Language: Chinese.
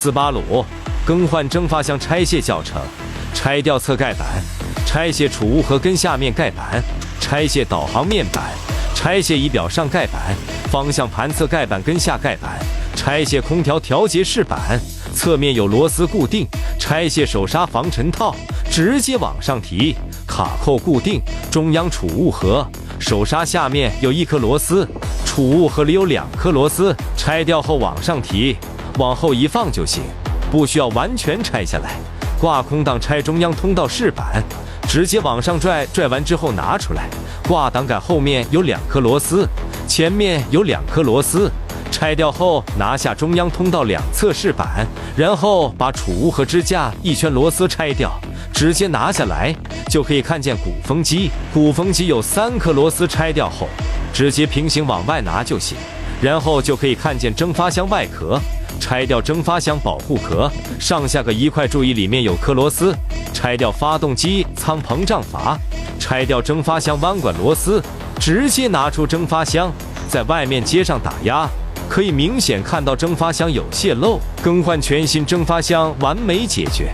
斯巴鲁更换蒸发箱拆卸教程：拆掉侧盖板，拆卸储物盒跟下面盖板，拆卸导航面板，拆卸仪表上盖板，方向盘侧盖板跟下盖板，拆卸空调调节饰板，侧面有螺丝固定，拆卸手刹防尘套，直接往上提，卡扣固定，中央储物盒，手刹下面有1颗螺丝，储物盒里有2颗螺丝，拆掉后往上提，往后一放就行，不需要完全拆下来。挂空档拆中央通道饰板，直接往上拽，拽完之后拿出来。挂挡杆后面有2颗螺丝，前面有2颗螺丝，拆掉后拿下中央通道2侧饰板，然后把储物盒支架一圈螺丝拆掉，直接拿下来，就可以看见鼓风机。鼓风机有3颗螺丝，拆掉后直接平行往外拿就行，然后就可以看见蒸发箱外壳。拆掉蒸发箱保护壳，上下各1块，注意里面有颗螺丝。拆掉发动机舱膨胀阀，拆掉蒸发箱弯管螺丝，直接拿出蒸发箱，在外面接上打压，可以明显看到蒸发箱有泄漏，更换全新蒸发箱完美解决。